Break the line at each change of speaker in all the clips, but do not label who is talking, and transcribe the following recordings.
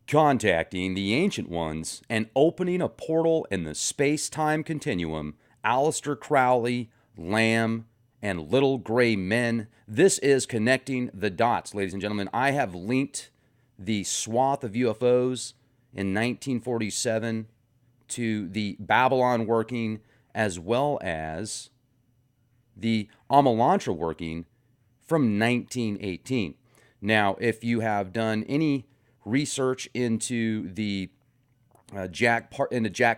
Contacting the Ancient Ones and opening a portal in the space-time continuum, Aleister Crowley, Lamb, and Little Gray Men. This is Connecting the Dots, ladies and gentlemen. I have linked the swath of UFOs in 1947 to the Babylon working, as well as the Amalantra working from 1918. Now, if you have done any research into the Jack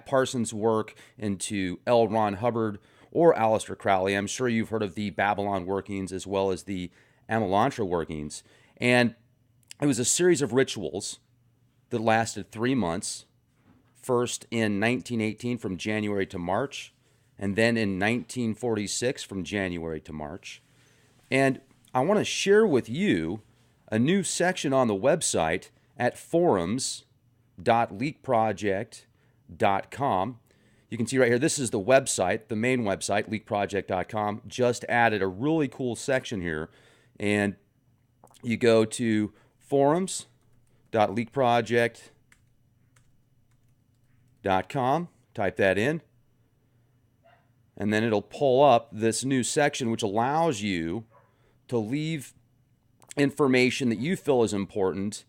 Parsons' work, into L. Ron Hubbard or Aleister Crowley, I'm sure you've heard of the Babylon workings as well as the Amalantra workings. And it was a series of rituals that lasted 3 months, first in 1918 from January to March, and then in 1946 from January to March. And I want to share with you a new section on the website at forums.leakproject.com. You can see right here, this is the website, the main website, leakproject.com. Just added a really cool section here. And you go to forums.leakproject.com, type that in, and then it'll pull up this new section which allows you to leave information that you feel is important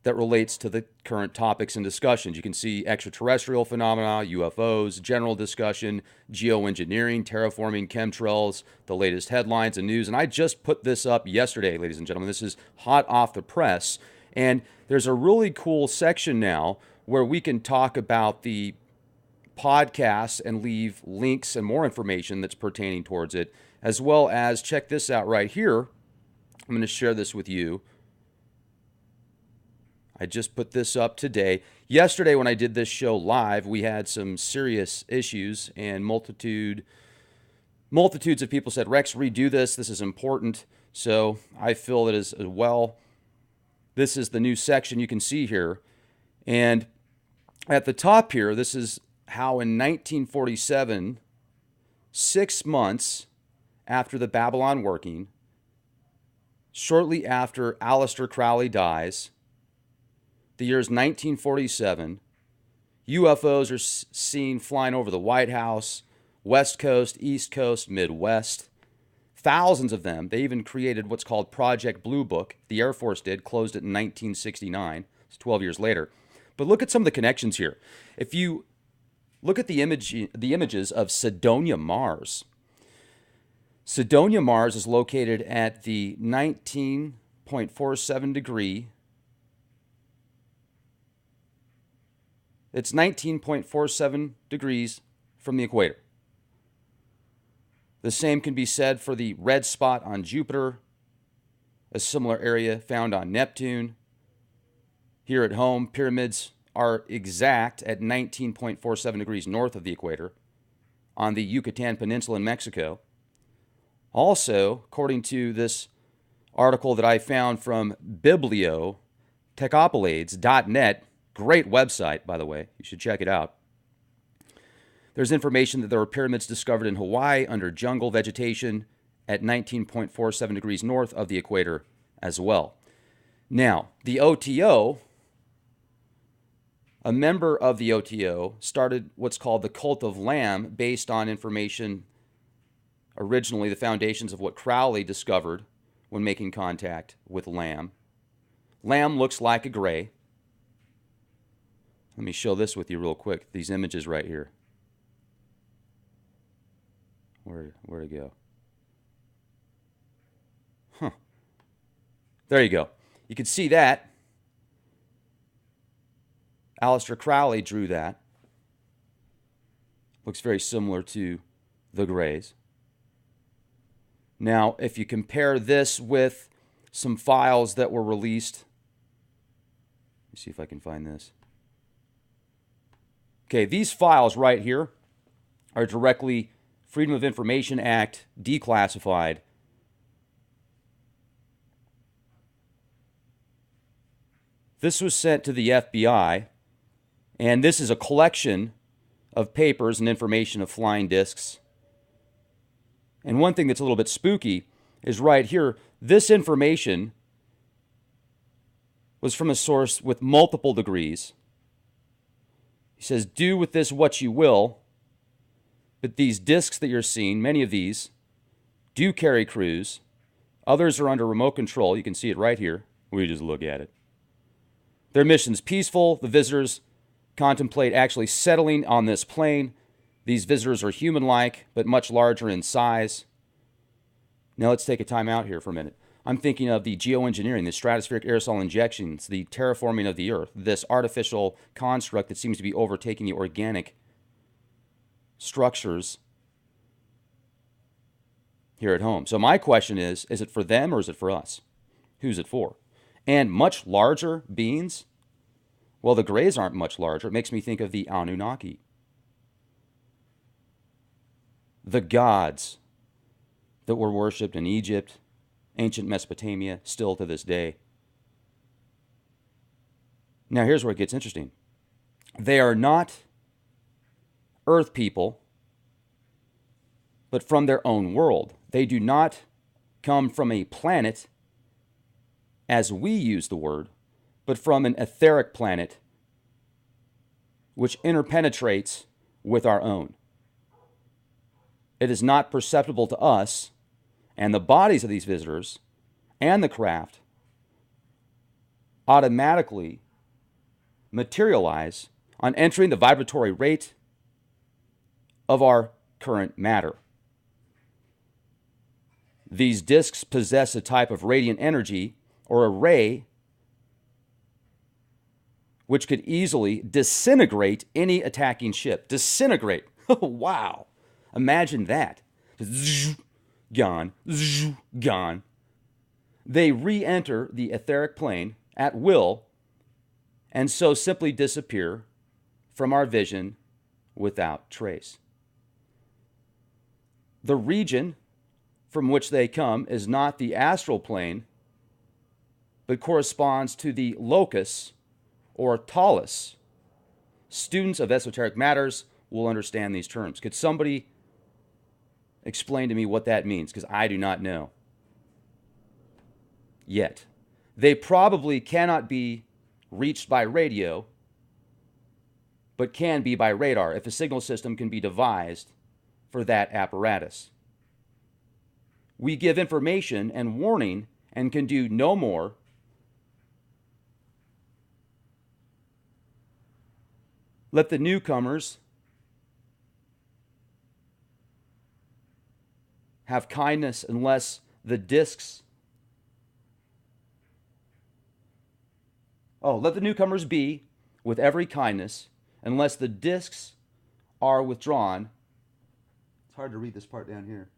that relates to the current topics and discussions. You can see extraterrestrial phenomena, UFOs, general discussion, geoengineering, terraforming, chemtrails, the latest headlines and news. And I just put this up yesterday, ladies and gentlemen. This is hot off the press. And there's a really cool section now where we can talk about the podcast and leave links and more information that's pertaining towards it, as well as check this out right here. I'm going to share this with you. I just put this up today. Yesterday when I did this show live, we had some serious issues and multitudes of people said, Rex, redo this. This is important. So I feel that as well. This is the new section you can see here. And at the top here, this is how in 1947, 6 months after the Babylon working, shortly after Aleister Crowley dies, the year is 1947. UFOs are seen flying over the White House, West Coast, East Coast, Midwest. Thousands of them. They even created what's called Project Blue Book. The Air Force did, closed it in 1969. It's 12 years later. But look at some of the connections here. If you look at the images of Cydonia, Mars. Cydonia, Mars is located at the 19.47 degree. It's 19.47 degrees from the equator. The same can be said for the red spot on Jupiter, a similar area found on Neptune. Here at home, pyramids are exact at 19.47 degrees north of the equator on the Yucatan Peninsula in Mexico. Also, according to this article that I found from bibliotechopalades.net, great website, by the way, you should check it out. There's information that there were pyramids discovered in Hawaii under jungle vegetation at 19.47 degrees north of the equator as well. Now, the OTO, a member of the OTO, started what's called the Cult of Lamb based on information, originally the foundations of what Crowley discovered when making contact with Lamb. Lamb looks like a gray. Let me show this with you real quick, these images right here. Where to go? Huh. There you go. You can see that. Aleister Crowley drew that. Looks very similar to the grays. Now, if you compare this with some files that were released, let me see if I can find this. Okay, these files right here are directly Freedom of Information Act declassified. This was sent to the FBI, and this is a collection of papers and information of flying discs. And one thing that's a little bit spooky is right here, this information was from a source with multiple degrees. He says, do with this what you will, but these discs that you're seeing, many of these, do carry crews. Others are under remote control. You can see it right here. We just look at it. Their mission's peaceful. The visitors contemplate actually settling on this plane. These visitors are human-like, but much larger in size. Now let's take a time out here for a minute. I'm thinking of the geoengineering, the stratospheric aerosol injections, the terraforming of the Earth, this artificial construct that seems to be overtaking the organic structures here at home. So my question is it for them or is it for us? Who's it for? And much larger beings? Well, the Greys aren't much larger. It makes me think of the Anunnaki. The gods that were worshipped in Egypt, ancient Mesopotamia, still to this day. Now here's where it gets interesting. They are not Earth people, but from their own world. They do not come from a planet, as we use the word, but from an etheric planet which interpenetrates with our own. It is not perceptible to us, and the bodies of these visitors and the craft automatically materialize on entering the vibratory rate of our current matter. These disks possess a type of radiant energy or a ray which could easily disintegrate any attacking ship. Disintegrate. Wow. Imagine that. Gone. Gone. They re-enter the etheric plane at will and so simply disappear from our vision without trace. The region from which they come is not the astral plane, but corresponds to the locus or talus. Students of esoteric matters will understand these terms. Could somebody explain to me what that means? Because I do not know yet. They probably cannot be reached by radio, but can be by radar if a signal system can be devised for that apparatus. We give information and warning and can do no more let the newcomers have kindness unless the discs. Let the newcomers be with every kindness unless the discs are withdrawn. It's hard to read this part down here.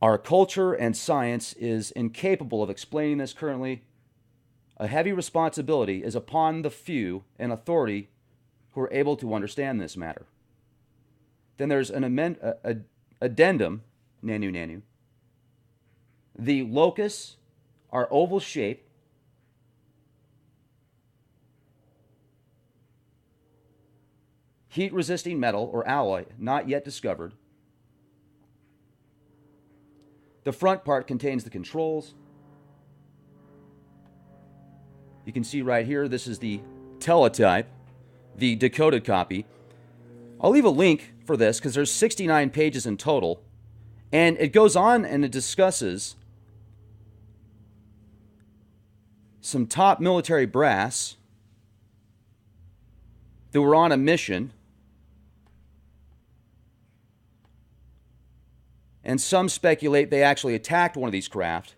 Our culture and science is incapable of explaining this currently. A heavy responsibility is upon the few in authority who are able to understand this matter. Then there's an addendum, nanu. The locus are oval shaped. Heat-resisting metal or alloy not yet discovered. The front part contains the controls. You can see right here, this is the teletype, the decoded copy. I'll leave a link for this because there's 69 pages in total. And it goes on and it discusses some top military brass that were on a mission. And some speculate they actually attacked one of these craft.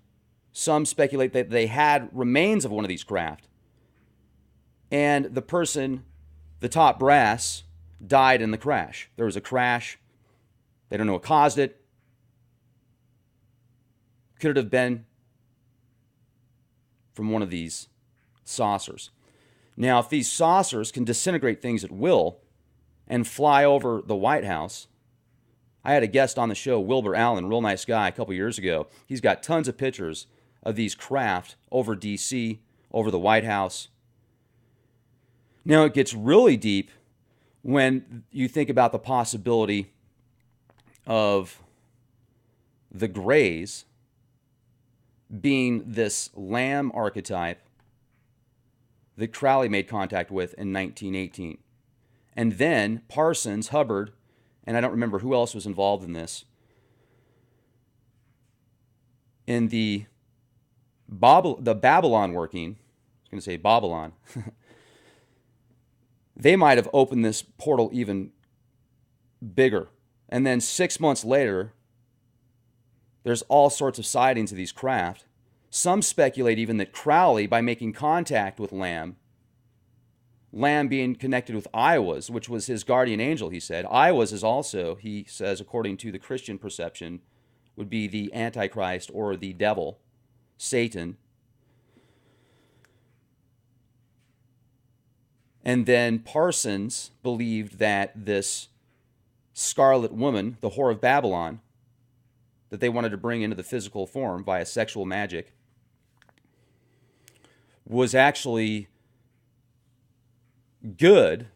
Some speculate that they had remains of one of these craft. And the person, the top brass, died in the crash. There was a crash. They don't know what caused it. Could it have been from one of these saucers? Now, if these saucers can disintegrate things at will and fly over the White House, I had a guest on the show, Wilbur Allen, real nice guy, a couple years ago. He's got tons of pictures of these craft over D.C., over the White House. Now, it gets really deep when you think about the possibility of the Greys being this lamb archetype that Crowley made contact with in 1918. And then Parsons, Hubbard, and I don't remember who else was involved in this, in the Babylon working, I was going to say Babylon, they might have opened this portal even bigger. And then 6 months later, there's all sorts of sightings of these craft. Some speculate even that Crowley, by making contact with Lamb being connected with Iowas, which was his guardian angel, he said. Iowas is also, he says, according to the Christian perception, would be the Antichrist or the devil, Satan. And then Parsons believed that this Scarlet Woman, the Whore of Babylon, that they wanted to bring into the physical form via sexual magic, was actually good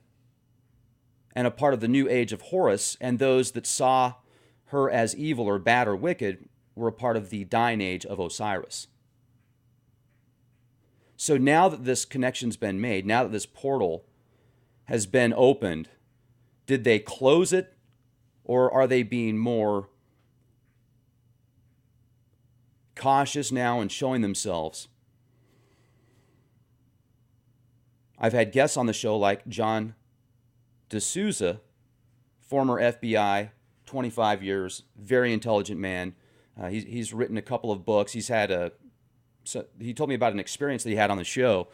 and a part of the new age of Horus, and those that saw her as evil or bad or wicked were a part of the dying age of Osiris. So now that this connection's been made, now that this portal has been opened, did they close it, or are they being more cautious now and showing themselves? I've had guests on the show like John D'Souza, former FBI, 25 years, very intelligent man. He's written a couple of books. He told me about an experience that he had on the show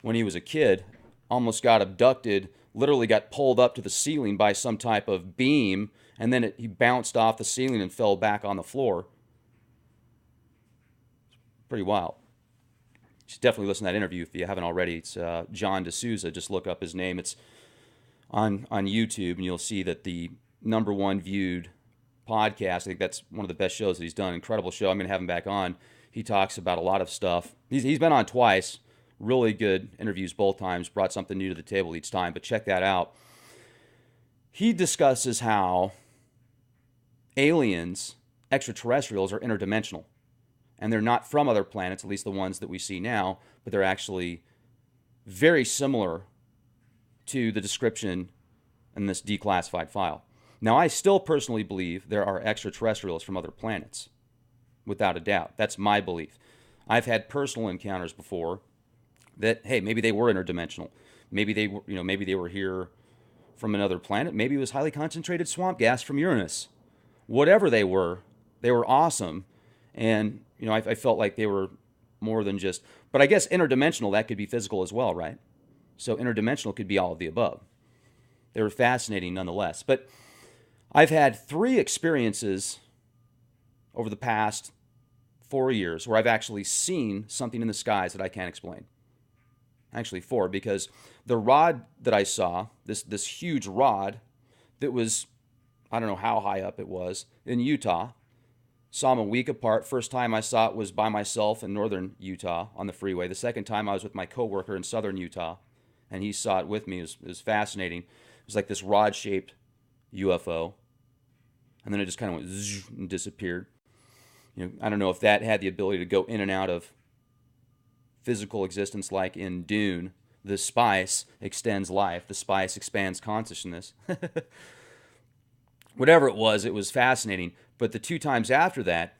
when he was a kid, almost got abducted, literally got pulled up to the ceiling by some type of beam, and then he bounced off the ceiling and fell back on the floor. Pretty wild. You should definitely listen to that interview if you haven't already. It's John D'Souza. Just look up his name. It's on YouTube, and you'll see that the #1 viewed podcast, I think that's one of the best shows that he's done. Incredible show. I'm going to have him back on. He talks about a lot of stuff. He's been on twice. Really good interviews both times. Brought something new to the table each time, but check that out. He discusses how aliens, extraterrestrials, are interdimensional. And they're not from other planets, at least the ones that we see now, but they're actually very similar to the description in this declassified file. Now, I still personally believe there are extraterrestrials from other planets, without a doubt. That's my belief. I've had personal encounters before that, hey, maybe they were interdimensional. Maybe they were here from another planet. Maybe it was highly concentrated swamp gas from Uranus. Whatever they were awesome. And, I felt like they were more than just, but I guess interdimensional, that could be physical as well, right? So interdimensional could be all of the above. They were fascinating nonetheless. But I've had 3 experiences over the past 4 years where I've actually seen something in the skies that I can't explain. Actually 4, because the rod that I saw, this huge rod that was, I don't know how high up it was, in Utah, saw them a week apart. First time I saw it was by myself in northern Utah on the freeway. The second time I was with my coworker in southern Utah, and he saw it with me. It was fascinating. It was like this rod-shaped UFO, and then it just kind of went zzz and disappeared. I don't know if that had the ability to go in and out of physical existence, like in Dune. The spice extends life. The spice expands consciousness. Whatever it was fascinating. But the 2 times after that,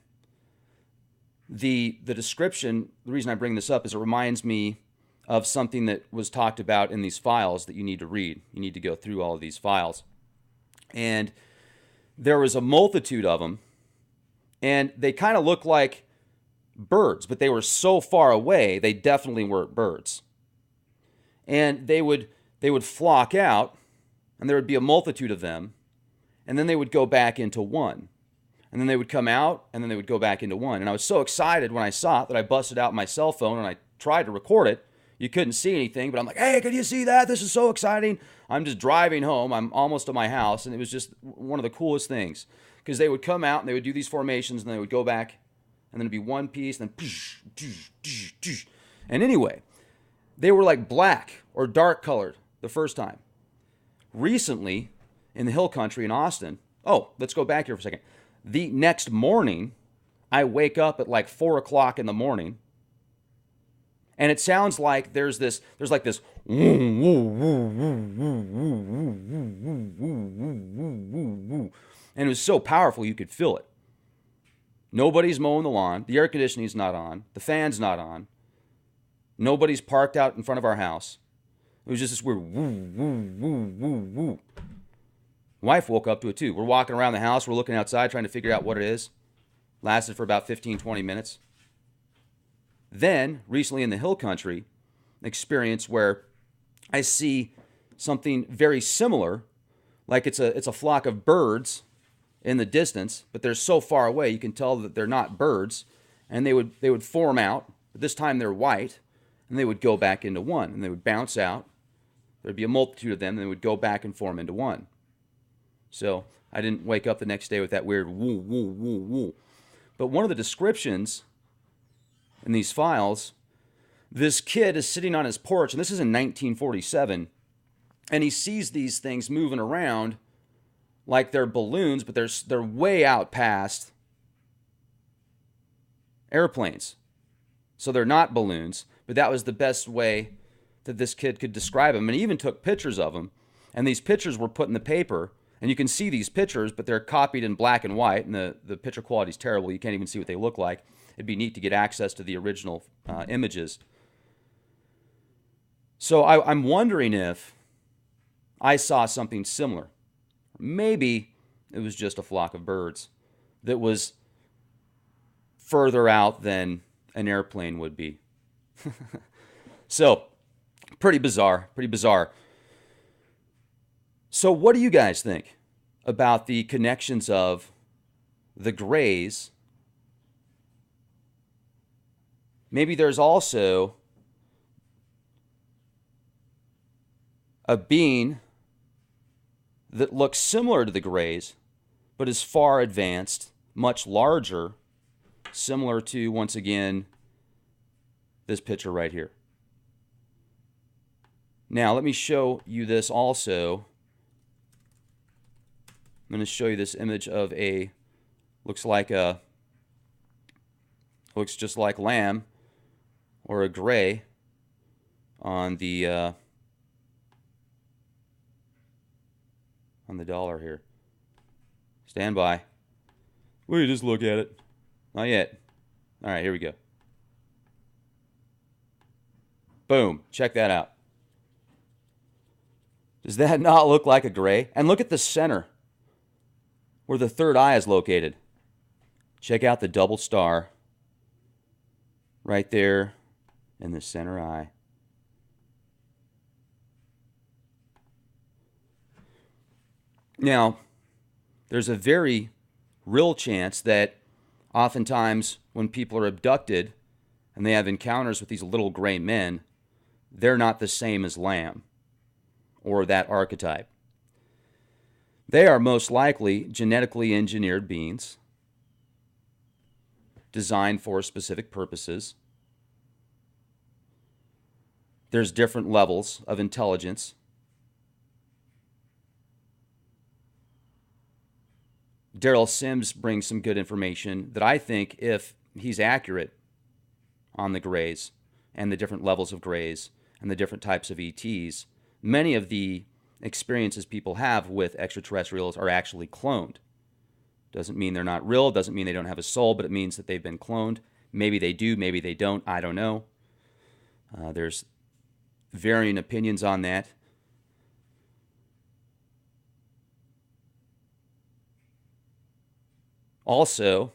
the description, the reason I bring this up is it reminds me of something that was talked about in these files that you need to read. You need to go through all of these files. And there was a multitude of them, and they kind of looked like birds, but they were so far away, they definitely weren't birds. And they would flock out, and there would be a multitude of them, and then they would go back into one. And then they would come out, and then they would go back into one. And I was so excited when I saw it that I busted out my cell phone and I tried to record it. You couldn't see anything, but I'm like, hey, can you see that? This is so exciting. I'm just driving home. I'm almost to my house, and it was just one of the coolest things. Because they would come out, and they would do these formations, and they would go back, and then it'd be one piece, and then... And anyway, they were like black or dark colored the first time. Recently, in the hill country in Austin, let's go back here for a second. The next morning, I wake up at like 4 o'clock in the morning, and it sounds like there's like this, and it was so powerful you could feel it. Nobody's mowing the lawn. The air conditioning's not on. The fan's not on. Nobody's parked out in front of our house. It was just this weird woo, woo, woo, woo, woo. Wife woke up to it too. We're walking around the house. We're looking outside trying to figure out what it is. Lasted for about 15, 20 minutes. Then, recently in the hill country, an experience where I see something very similar, like it's a flock of birds in the distance, but they're so far away you can tell that they're not birds, and they would form out, but this time they're white, and they would go back into one, and they would bounce out. There'd be a multitude of them, and they would go back and form into one. So I didn't wake up the next day with that weird woo, woo, woo, woo. But one of the descriptions in these files, this kid is sitting on his porch, and this is in 1947, and he sees these things moving around like they're balloons, but they're way out past airplanes. So they're not balloons, but that was the best way that this kid could describe them. And he even took pictures of them, and these pictures were put in the paper, and you can see these pictures, but they're copied in black and white, and the picture quality is terrible. You can't even see what they look like. It'd be neat to get access to the original images. So I'm wondering if I saw something similar. Maybe it was just a flock of birds that was further out than an airplane would be. So, pretty bizarre, pretty bizarre. So what do you guys think about the connections of the Greys? Maybe there's also a being that looks similar to the Greys, but is far advanced, much larger, similar to, once again, this picture right here. Now, let me show you this also. I'm going to show you this image of looks just like lamb or a gray on the dollar here. Stand by. Will you just look at it? Not yet. All right, here we go. Boom. Check that out. Does that not look like a gray? And look at the center where the third eye is located. Check out the double star right there in the center eye. Now, there's a very real chance that oftentimes when people are abducted and they have encounters with these little gray men, they're not the same as Lamb or that archetype. They are most likely genetically engineered beings designed for specific purposes. There's different levels of intelligence. Daryl Sims brings some good information that I think, if he's accurate on the Greys and the different levels of Greys and the different types of ETs, many of the experiences people have with extraterrestrials are actually cloned. Doesn't mean they're not real, doesn't mean they don't have a soul, but it means that they've been cloned. Maybe they do, maybe they don't, I don't know. There's varying opinions on that. Also,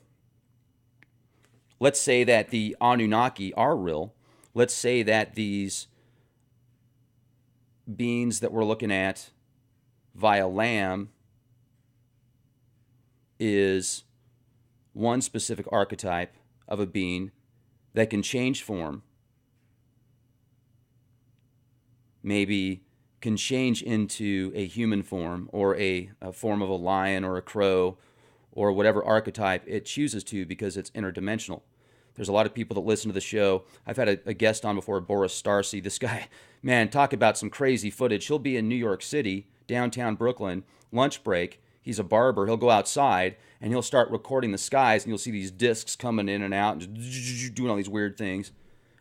let's say that the Anunnaki are real. Let's say that these beings that we're looking at via Lamb is one specific archetype of a being that can change form, maybe can change into a human form or a form of a lion or a crow or whatever archetype it chooses to, because it's interdimensional. There's a lot of people that listen to the show. I've had a guest on before, Boris Starcy. This guy, man, talk about some crazy footage. He'll be in New York City, downtown Brooklyn, lunch break. he's a barber. He'll go outside and he'll start recording the skies, and you'll see these discs coming in and out and just doing all these weird things.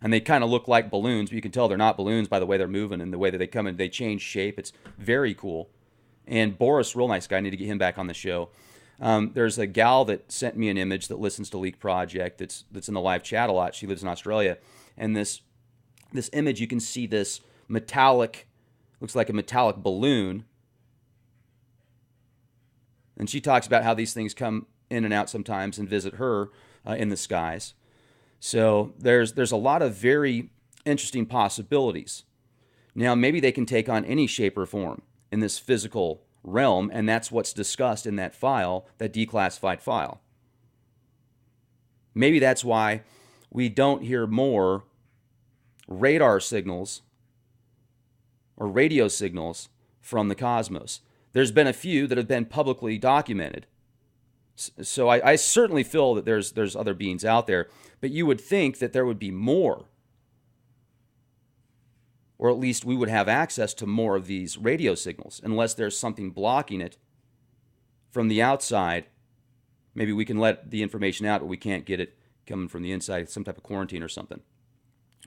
And they kind of look like balloons, but you can tell they're not balloons by the way they're moving and the way that they come in. They change shape. It's very cool. And Boris, real nice guy. I need to get him back on the show. There's a gal that sent me an image that listens to Leak Project that's in the live chat a lot. She lives in Australia. And this image, you can see this metallic, looks like a metallic balloon. And she talks about how these things come in and out sometimes and visit her in the skies. So there's a lot of very interesting possibilities. Now, maybe they can take on any shape or form in this physical realm, and that's what's discussed in that file, that declassified file. Maybe that's why we don't hear more radar signals or radio signals from the cosmos. There's been a few that have been publicly documented. So I certainly feel that there's other beings out there, but you would think that there would be more, or at least we would have access to more of these radio signals, unless there's something blocking it from the outside. Maybe we can let the information out, but we can't get it coming from the inside, some type of quarantine or something.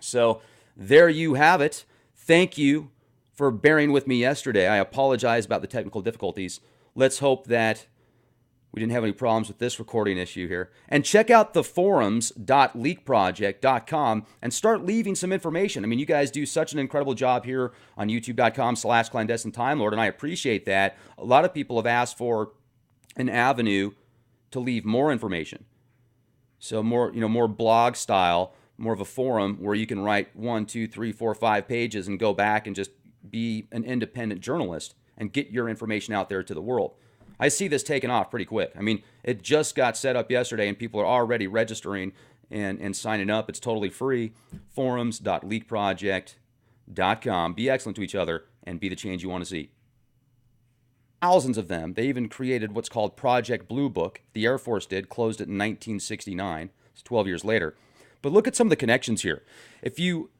So there you have it. Thank you for bearing with me yesterday. I apologize about the technical difficulties. Let's hope that we didn't have any problems with this recording issue here. And check out the forums.leakproject.com and start leaving some information. I mean, you guys do such an incredible job here on youtube.com/clandestine time lord, and I appreciate that. A lot of people have asked for an avenue to leave more information. So more blog style, more of a forum where you can write 1, 2, 3, 4, 5 pages and go back and just be an independent journalist and get your information out there to the world. I see this taking off pretty quick. I mean, it just got set up yesterday and people are already registering and signing up. It's totally free. Forums.leakproject.com. Be excellent to each other and be the change you want to see. Thousands of them. They even created what's called Project Blue Book. The Air Force did, closed it in 1969. It's 12 years later. But look at some of the connections here. If you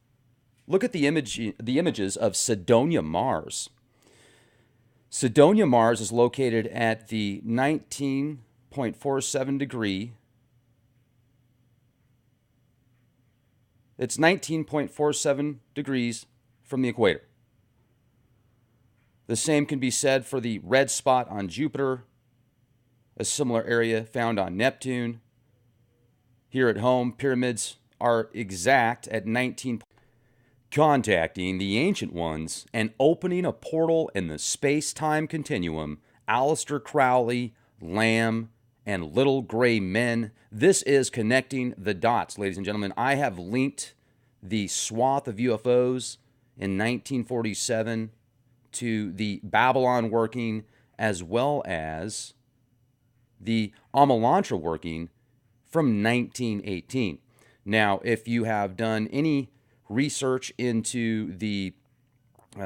look at the images of Cydonia Mars. Cydonia Mars is located at the 19.47 degree. It's 19.47 degrees from the equator. The same can be said for the red spot on Jupiter, a similar area found on Neptune. Here at home, pyramids are exact at 19. Contacting the Ancient Ones and opening a portal in the space-time continuum, Aleister Crowley, Lamb, and Little Gray Men. This is Connecting the Dots, ladies and gentlemen. I have linked the swath of UFOs in 1947 to the Babylon working, as well as the Amalantra working from 1918. Now, if you have done any research into the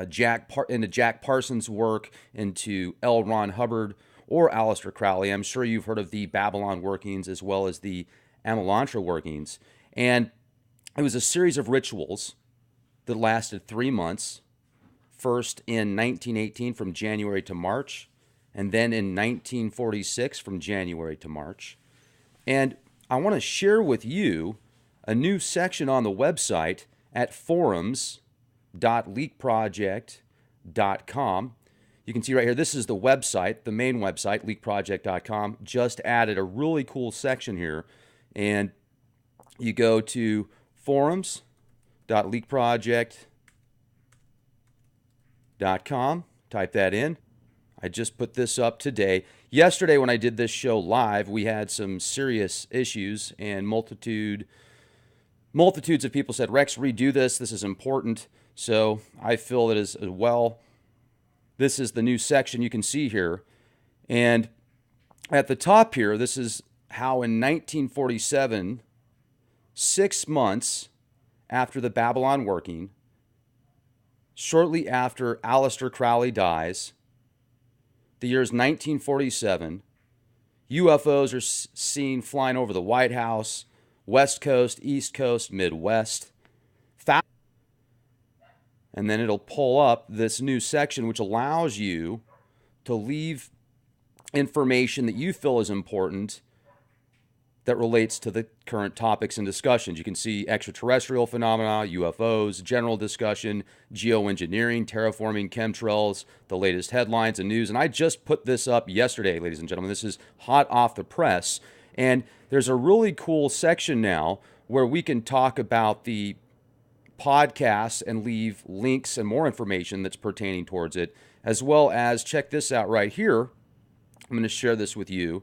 Jack Parsons' work, into L. Ron Hubbard or Aleister Crowley, I'm sure you've heard of the Babylon workings as well as the Amalantra workings. And it was a series of rituals that lasted 3 months, first in 1918 from January to March, and then in 1946 from January to March. And I want to share with you a new section on the website at forums.leakproject.com. You can see right here, this is the website, the main website, leakproject.com. Just added a really cool section here. And you go to forums.leakproject.com, type that in. I just put this up today. Yesterday when I did this show live, we had some serious issues, and multitudes of people said, Rex, redo this. This is important. So I feel it as well. This is the new section you can see here. And at the top here, this is how in 1947, 6 months after the Babylon working, shortly after Aleister Crowley dies, the year is 1947, UFOs are seen flying over the White House, West Coast, East Coast, Midwest. And then it'll pull up this new section which allows you to leave information that you feel is important that relates to the current topics and discussions. You can see extraterrestrial phenomena, UFOs, general discussion, geoengineering, terraforming, chemtrails, the latest headlines and news. And I just put this up yesterday, ladies and gentlemen. This is hot off the press. And there's a really cool section now where we can talk about the podcast and leave links and more information that's pertaining towards it, as well as check this out right here. I'm going to share this with you.